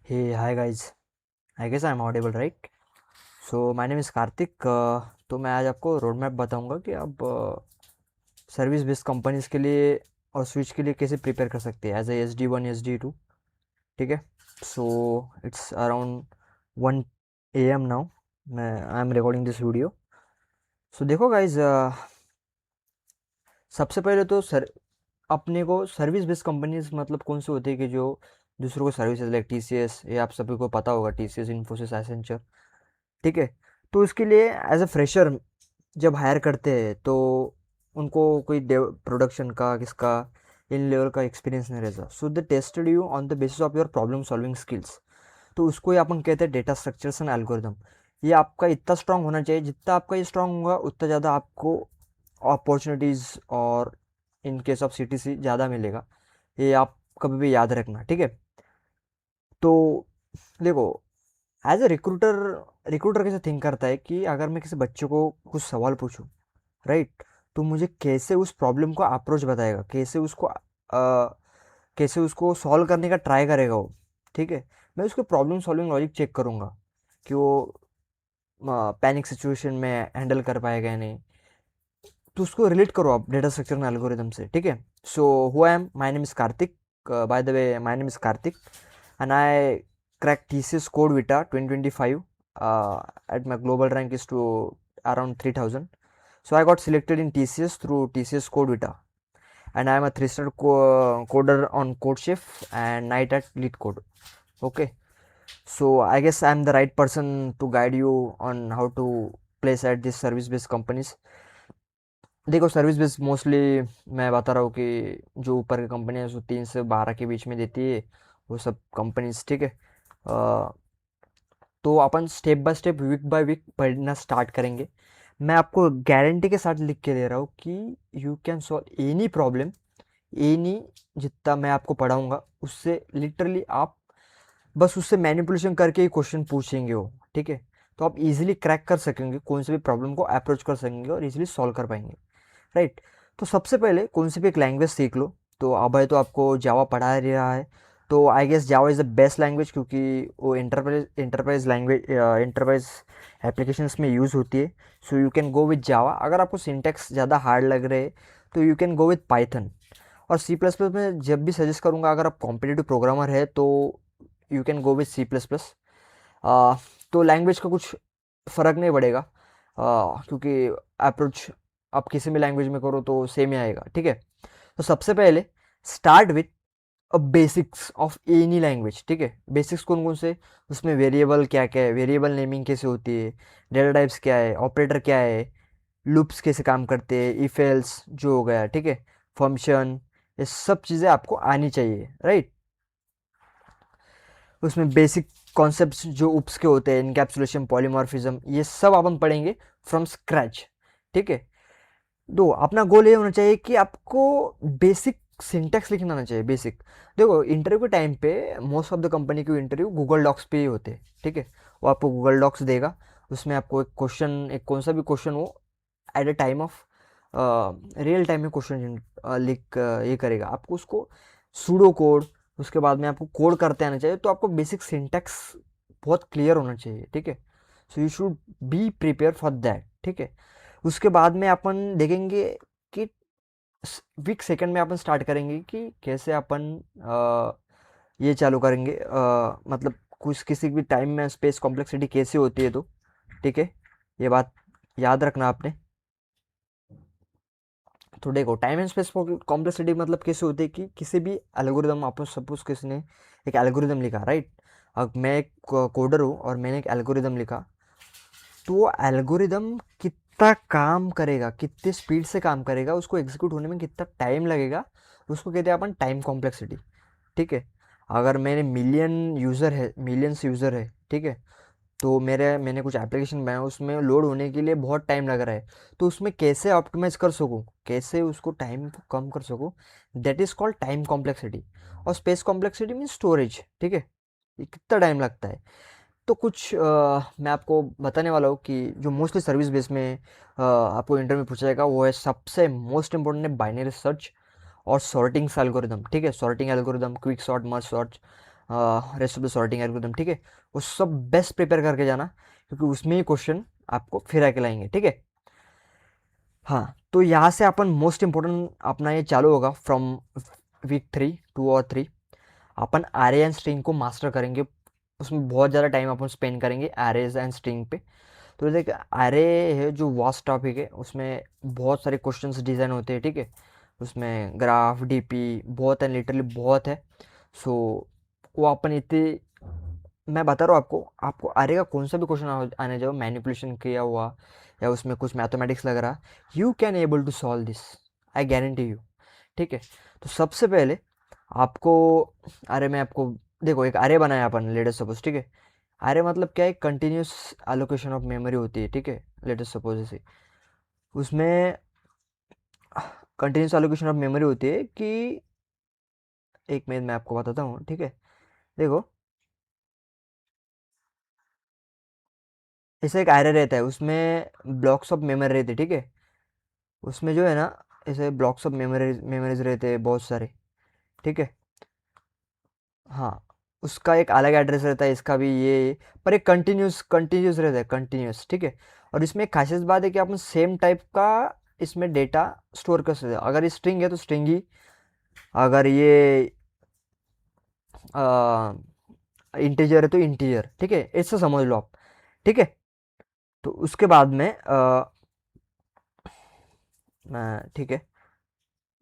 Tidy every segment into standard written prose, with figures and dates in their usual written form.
Hey, hi guys. I guess I'm audible, right? So my name is Karthik. तो मैं आज आपको road map बताऊंगा कि आप सर्विस बेस्ड कंपनीज के लिए और स्विच के लिए कैसे प्रिपेयर कर सकते हैं एज SD1 SD2. ठीक है. So it's around 1 AM now. मैं I am recording this video. So देखो गाइज, सबसे पहले तो अपने को सर्विस बेस्ड कंपनीज मतलब कौन से होते हैं कि जो दूसरों को सर्विसेज लाइक TCS, ये आप सभी को पता होगा, TCS, इन्फोसिस, एसेंचर. ठीक है. तो इसके लिए एज अ फ्रेशर जब हायर करते हैं तो उनको कोई प्रोडक्शन का किसका इन लेवल का एक्सपीरियंस नहीं रहता. So they tested you on the basis of your problem solving skills. तो उसको ही अपन कहते हैं डेटा स्ट्रक्चर्स एंड एल्गोरिदम. ये आपका इतना स्ट्रांग होना चाहिए, जितना आपका ये स्ट्रांग होगा उतना ज़्यादा आपको अपॉर्चुनिटीज़ और इन केस ऑफ CTC ज़्यादा मिलेगा. ये आप कभी भी याद रखना. ठीक है. तो देखो, एज ए रिक्रूटर, रिक्रूटर कैसे थिंक करता है कि अगर मैं किसी बच्चे को कुछ सवाल पूछूं, राइट, तो मुझे कैसे उस प्रॉब्लम को अप्रोच बताएगा, कैसे उसको सॉल्व करने का ट्राई करेगा वो. ठीक है. मैं उसके प्रॉब्लम सॉल्विंग लॉजिक चेक करूँगा कि वो पैनिक सिचुएशन में हैंडल कर पाएगा या नहीं. तो उसको रिलेट करो आप डेटा स्ट्रक्चर एंड एल्गोरिदम से. ठीक है. So who I am, my name is Kartik. By the way, my name is Kartik and I cracked TCS Code Vita 2025. At my global rank is to around 3000. So I got selected in TCS through TCS Code Vita, and I am a 3-star coder on CodeChef and night at Lead Code. Okay, so I guess I am the right person to guide you on how to place at these service based companies. देखो, service based mostly मैं बता रहा हूँ कि जो ऊपर की company है, जो 3 से 12 के बीच में देती है, वो सब कंपनीज. ठीक है. तो अपन step by step, week by week पढ़ना स्टार्ट करेंगे. मैं आपको गारंटी के साथ लिख के दे रहा हूँ कि you can solve any problem. Any, जितना मैं आपको पढ़ाऊँगा उससे लिटरली आप बस उससे मैनिपुलेशन करके ही क्वेश्चन पूछेंगे हो. ठीक है. तो आप इजीली क्रैक कर सकेंगे, कौन से भी प्रॉब्लम को अप्रोच कर सकेंगे और इजीली सॉल्व कर पाएंगे. राइट. तो सबसे पहले कौन सी भी एक लैंग्वेज सीख लो. तो अभय तो आपको जावा पढ़ा ही रहा है, तो I guess Java is the best language, क्योंकि वो इंटरप्राइज लैंग्वेज, इंटरप्राइज एप्लीकेशंस में यूज़ होती है. So you can go with Java. अगर आपको सिंटेक्स ज़्यादा हार्ड लग रहे हैं तो you can go with Python. और C++ में जब भी सजेस्ट करूँगा, अगर आप कॉम्पिटिटिव प्रोग्रामर है तो you can go with C++. तो लैंग्वेज का कुछ फ़र्क नहीं पड़ेगा, क्योंकि अप्रोच आप किसी भी लैंग्वेज में करो तो सेम ही आएगा. ठीक है. तो सबसे पहले start with basics of any language. ठीक है. बेसिक्स कौन कौन से, उसमें वेरिएबल क्या क्या है, वेरिएबल नेमिंग कैसे होती है, डेटा टाइप्स क्या है, ऑपरेटर क्या है, लूप्स कैसे काम करते हैं, इफ एल्स जो हो गया. ठीक है. फंक्शन, ये सब चीज़ें आपको आनी चाहिए. राइट. उसमें बेसिक कॉन्सेप्ट्स जो उप्स के होते हैं, इनकैप्सुलेशन, पॉलीमॉर्फिज्म, ये सब अपन पढ़ेंगे फ्रॉम स्क्रैच. ठीक है. दो, अपना गोल ये होना चाहिए कि आपको बेसिक सिंटैक्स लिखना आना चाहिए. बेसिक. देखो, इंटरव्यू के टाइम पे मोस्ट ऑफ द कंपनी के इंटरव्यू गूगल डॉक्स पे ही होते हैं. ठीक है. वो आपको गूगल डॉक्स देगा, उसमें आपको एक क्वेश्चन, एक कौन सा भी क्वेश्चन हो, at a time of real time में क्वेश्चन लिख ये करेगा आपको उसको सूडो कोड. उसके बाद में आपको कोड करते आना चाहिए. तो आपको बेसिक सिंटैक्स बहुत क्लियर होना चाहिए. ठीक है. So you should be prepare for that. ठीक है. उसके बाद में अपन देखेंगे कि वीक सेकंड में अपन स्टार्ट करेंगे कि कैसे अपन ये चालू करेंगे, मतलब कुछ किसी भी टाइम में स्पेस कॉम्प्लेक्सिटी कैसे होती है. तो ठीक है, ये बात याद रखना आपने. तो देखो, टाइम एंड स्पेस कॉम्प्लेक्सिटी मतलब कैसे होती है कि किसी भी एल्गोरिदम, आप सपोज किसी ने एक एल्गोरिदम लिखा, राइट. अब मैं एक कोडर हूँ और मैंने एक एल्गोरिदम लिखा, तो वो एल्गोरिदम कितना काम करेगा, कितने स्पीड से काम करेगा, उसको एग्जीक्यूट होने में कितना टाइम लगेगा, उसको कहते हैं अपन टाइम कॉम्प्लेक्सिटी. ठीक है. अगर मेरे मिलियंस यूज़र है. ठीक है. तो मैंने कुछ एप्लीकेशन बनाया, उसमें लोड होने के लिए बहुत टाइम लग रहा है. तो उसमें कैसे ऑप्टिमाइज कर सकूँ, कैसे उसको टाइम को कम कर सकूँ, that is called time complexity. और स्पेस कॉम्प्लेक्सिटी मीन स्टोरेज. ठीक है. ये कितना टाइम लगता है. तो कुछ मैं आपको बताने वाला हूँ कि जो मोस्टली सर्विस बेस में आपको इंटरव्यू पूछा जाएगा, वो है सबसे मोस्ट इंपॉर्टेंट है बाइनरी सर्च और सॉर्टिंग एल्गोरिदम. ठीक है. Sorting algorithm, quick sort, merge sort, rest of the sorting algorithm, ठीक है। वो सब बेस्ट प्रिपेयर करके जाना, क्योंकि उसमें ही क्वेश्चन आपको फिर आके लाएंगे, ठीक है। हाँ, तो यहाँ से अपन मोस्ट इम्पोर्टेंट अपना ये चालू होगा फ्रॉम वीक 3, 2 और 3। अपन आरे एंड स्ट्रिंग को मास्टर करेंगे, उसमें बहुत ज़्यादा टाइम अपन स्पेंड करेंगे एरेज एंड स्ट्रिंग पे। तो देख, एरे है जो वास्ट टॉपिक है, उसमें बहुत सारे क्वेश्चंस डिज़ाइन होते हैं, ठीक है। उसमें ग्राफ, डीपी बहुत है, लिटरली बहुत है। सो वो अपन इतने, मैं बता रहा हूँ आपको, आपको एरे का कौन सा भी क्वेश्चन आने जाओ, मैनिपुलेशन किया हुआ या उसमें कुछ मैथमेटिक्स लग रहा, you can able to solve this, I guarantee you, ठीक है। तो सबसे पहले आपको, अरे मैं आपको, देखो एक अरे बनाया अपन, लेटेस्ट सपोज, ठीक है। अरे मतलब क्या है, कंटिन्यूस एलोकेशन ऑफ मेमोरी होती है, ठीक है। लेटेस्ट सपोज ऐसे उसमें कंटिन्यूस एलोकेशन ऑफ मेमोरी होती है कि, एक मिनट मैं आपको बताता हूँ, ठीक है। देखो, ऐसे एक एरे रहता है, उसमें ब्लॉक्स ऑफ मेमोरी रहते, ठीक है। उसमें जो है ना, ऐसे ब्लॉक्स ऑफ मेमोरीज रहते हैं बहुत सारे, ठीक है। हाँ, उसका एक अलग एड्रेस रहता है, इसका भी ये, पर एक कंटिन्यूस कंटिन्यूस रहता है, कंटिन्यूस, ठीक है। और इसमें एक खासियत बात है कि अपन सेम टाइप का इसमें डेटा स्टोर कर सकते हैं। अगर ये स्ट्रिंग है तो स्ट्रिंग ही, अगर ये इंटीजर है तो इंटीजर, ठीक है, ऐसा समझ लो आप, ठीक है। तो उसके बाद में मैं, ठीक है,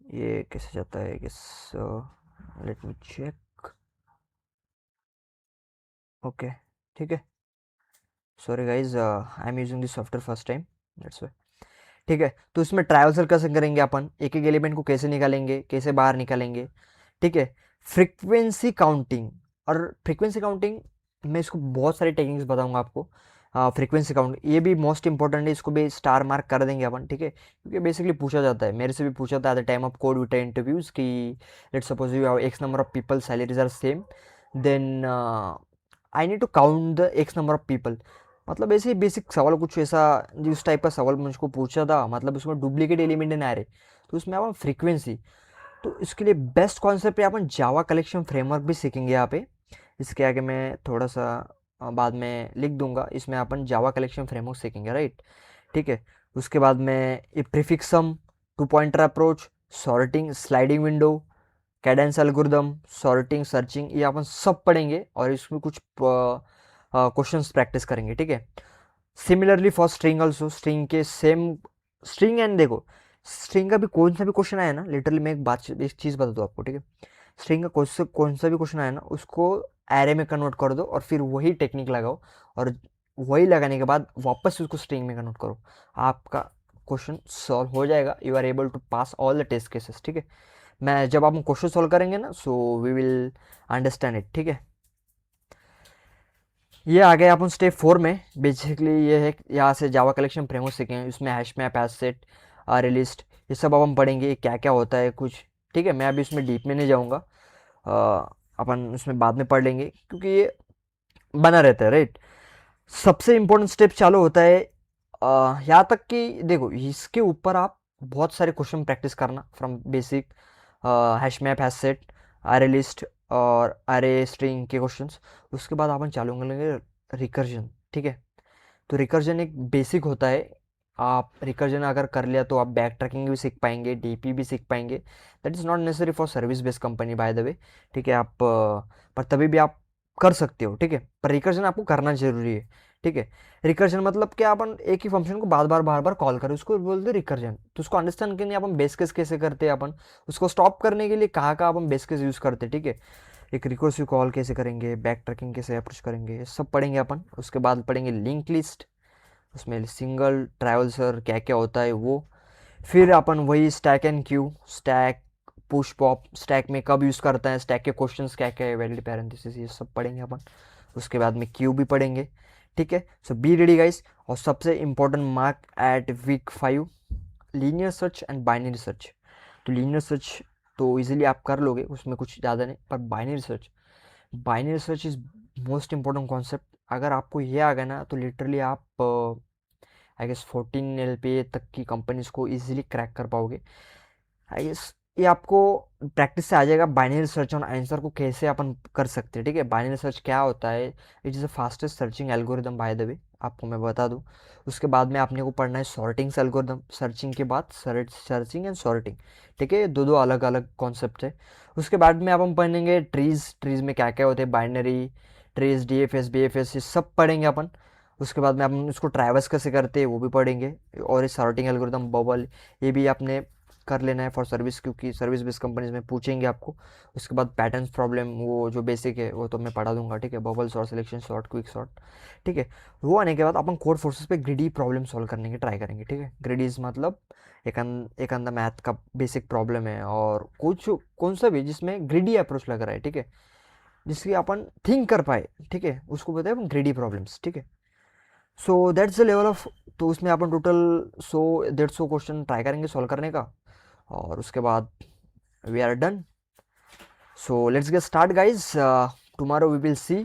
ये कैसे जाता है, किस, लेट मी चेक, ओके, ठीक है। Sorry guys, I am using this software first time, that's why, ठीक है। तो उसमें ट्रायल कैसे करेंगे अपन, एक एक एलिमेंट को कैसे निकालेंगे, कैसे बाहर निकालेंगे, ठीक है। फ्रीक्वेंसी काउंटिंग, और फ्रीक्वेंसी काउंटिंग मैं इसको बहुत सारी टेक्निक्स बताऊंगा आपको। फ्रीक्वेंसी काउंट ये भी मोस्ट इंपॉर्टेंट है, इसको भी स्टार मार्क कर देंगे अपन, ठीक है, क्योंकि बेसिकली पूछा जाता है, मेरे से भी पूछा था at the time of CodeVita interviews कि let's suppose you have X number of people, salaries are same, then I need to count the X number of people. मतलब ऐसे ही बेसिक सवाल कुछ ऐसा, जिस टाइप का सवाल मुझको पूछा था, मतलब उसमें डुप्लीकेट एलिमेंट नहीं आ रहे, तो उसमें अपन फ्रीक्वेंसी, तो इसके लिए बेस्ट कॉन्सेप्ट है, अपन जावा कलेक्शन फ्रेमवर्क भी सीखेंगे यहाँ पे। इसके आगे मैं थोड़ा सा बाद में लिख दूंगा, इसमें अपन जावा कलेक्शन फ्रेमवर्क सीखेंगे, राइट, ठीक है। उसके बाद में ये prefix sum, two pointer approach, sorting, sliding window, Kadane's algorithm, sorting, searching, ये अपन सब पढ़ेंगे और इसमें कुछ क्वेश्चंस प्रैक्टिस करेंगे, ठीक है। Similarly for string also, string के सेम, स्ट्रिंग एंड देखो, स्ट्रिंग का भी कौन सा भी क्वेश्चन आया ना, लिटरली मैं एक चीज़ बता दूँ आपको, ठीक है। स्ट्रिंग का कौन सा भी क्वेश्चन आया ना, उसको एरे में कन्वर्ट कर दो और फिर वही टेक्निक लगाओ, और वही लगाने के बाद वापस उसको स्ट्रिंग में कन्वर्ट करो, आपका क्वेश्चन सॉल्व हो जाएगा, you are able to pass all the test cases, ठीक है। मैं जब आप क्वेश्चन सॉल्व करेंगे ना, so we will understand it, ठीक है। ये आ गए अपन स्टेप 4 में, बेसिकली ये है, यहाँ से जावा कलेक्शन फ्रेमवर्क सीखेंगे, इसमें हैश मैप, हैश सेट, अरे लिस्ट, ये सब अब हम पढ़ेंगे क्या क्या होता है कुछ, ठीक है। मैं अभी उसमें डीप में नहीं जाऊँगा, अपन उसमें बाद में पढ़ लेंगे, क्योंकि ये बना रहता है, राइट। सबसे इम्पोर्टेंट स्टेप चालू होता है, यहाँ तक कि देखो, इसके ऊपर आप बहुत सारे क्वेश्चन प्रैक्टिस करना from basic, hash map, hash set, अरे लिस्ट और अरे स्ट्रिंग के क्वेश्चंस। उसके बाद अपन चालू करेंगे रिकर्जन, ठीक है। तो रिकर्जन एक बेसिक होता है, आप रिकर्जन अगर कर लिया तो आप बैक ट्रैकिंग भी सीख पाएंगे, डीपी भी सीख पाएंगे, that is not necessary for service based company by the way, ठीक है। आप पर तभी भी आप कर सकते हो, ठीक है, पर रिकर्जन आपको करना जरूरी है, ठीक है। रिकर्जन मतलब क्या, अपन एक ही फंक्शन को बार बार कॉल करें, उसको बोलते हैं रिकर्जन। तो उसको अंडरस्टैंड करने अपन बेस केस कैसे करते हैं, अपन उसको स्टॉप करने के लिए कहाँ कहाँ अपन बेस केस यूज़ करते हैं, ठीक है। एक रिकर्सिव कॉल कैसे करेंगे, बैक ट्रैकिंग कैसे अप्रोच करेंगे, सब पढ़ेंगे अपन। उसके बाद पढ़ेंगे लिंक लिस्ट, उसमें सिंगल ट्रैवल्सर क्या क्या होता है वो। फिर अपन वही stack and Q, stack, push pop, stack में कब यूज़ करता है, स्टैक के क्वेश्चंस क्या क्या है, वैलिड पैरेंथेसिस, ये सब पढ़ेंगे अपन। उसके बाद में क्यू भी पढ़ेंगे, ठीक है। So be ready guys. और सबसे important mark at week 5, linear search and binary search. तो लीनियर सर्च तो इजीली आप कर लोगे, उसमें कुछ ज़्यादा नहीं, पर binary search is most important concept. अगर आपको ये आ गया ना, तो लिटरली आप आई गेस 14 LPA तक की कंपनीज को इजीली क्रैक कर पाओगे, आई गेस। ये आपको प्रैक्टिस से आ जाएगा बाइनरी सर्च ऑन आंसर को कैसे अपन कर सकते हैं, ठीक है। बाइनरी सर्च क्या होता है, it is the fastest searching algorithm by the way, आपको मैं बता दूं। उसके बाद में आपने को पढ़ना है सॉर्टिंग एल्गोरिदम, सर्चिंग के बाद सर्चिंग एंड सॉर्टिंग, ठीक है। दो दो अलग अलग कॉन्सेप्ट है। उसके बाद में अब हम पढ़ेंगे ट्रीज, ट्रीज में क्या क्या होते हैं, बाइनरी ट्रीज, डीएफएस बीएफएस, ये सब पढ़ेंगे अपन। उसके बाद में अपन उसको ट्रैवर्स कैसे करते हैं वो भी पढ़ेंगे, और ये सॉर्टिंग एल्गोरिदम बबल, ये भी आपने कर लेना है फॉर सर्विस, क्योंकि सर्विस बेस्ड कंपनीज में पूछेंगे आपको। उसके बाद पैटर्न प्रॉब्लम, वो जो बेसिक है वो तो मैं पढ़ा दूंगा, ठीक है। Bubble sort, selection sort, quick sort, ठीक है। वो आने के बाद अपन कोड फोर्सेस पे ग्रिडी प्रॉब्लम सॉल्व करने की ट्राई करेंगे, ठीक है। ग्रिडीज मतलब एक अंदर मैथ का बेसिक प्रॉब्लम है, और कुछ कौन सा भी जिसमें ग्रिडी अप्रोच लग रहा है, ठीक है, जिसकी अपन थिंक कर पाए, ठीक है, उसको बोलते हैं अपन ग्रिडी प्रॉब्लम्स, ठीक है। So that's the level of, तो उसमें अपन टोटल 100 150 क्वेश्चन ट्राई करेंगे सॉल्व करने का, और उसके बाद we are done. So let's get start guys, tomorrow we will see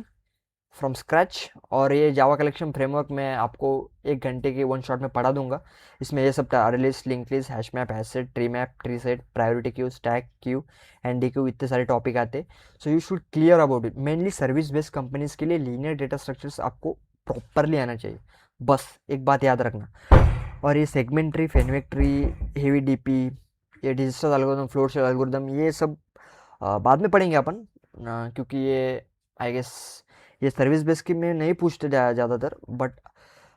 from scratch. और ये जावा कलेक्शन फ्रेमवर्क मैं आपको 1 घंटे के वन शॉट में पढ़ा दूंगा। इसमें ये सब अरे list, link list, hash map, hash set, tree map, tree set, priority queue, stack queue, ND queue, इतने सारे टॉपिक आते हैं। So you should clear about it. Mainly service based companies के लिए लीनियर डेटा स्ट्रक्चर्स आपको प्रॉपरली आना चाहिए, बस एक बात याद रखना। और ये segment tree, Fenwick tree, heavy DP, ये digital algorithm, Floyd Warshall algorithm, ये सब बाद में पढ़ेंगे अपन, क्योंकि ये आई गेस ये सर्विस बेस की में नहीं पूछते ज़्यादातर, बट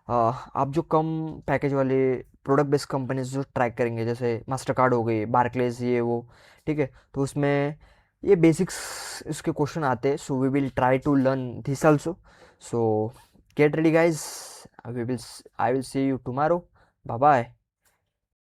आप जो कम पैकेज वाले प्रोडक्ट बेस्ड कंपनीज जो ट्रैक करेंगे, जैसे मास्टर कार्ड हो गई, बार्कलेज, ये वो, ठीक है, तो उसमें ये बेसिक्स इसके क्वेश्चन आते हैं। So we will try to learn this also. So get ready guys, we will I will see you tomorrow, bye bye.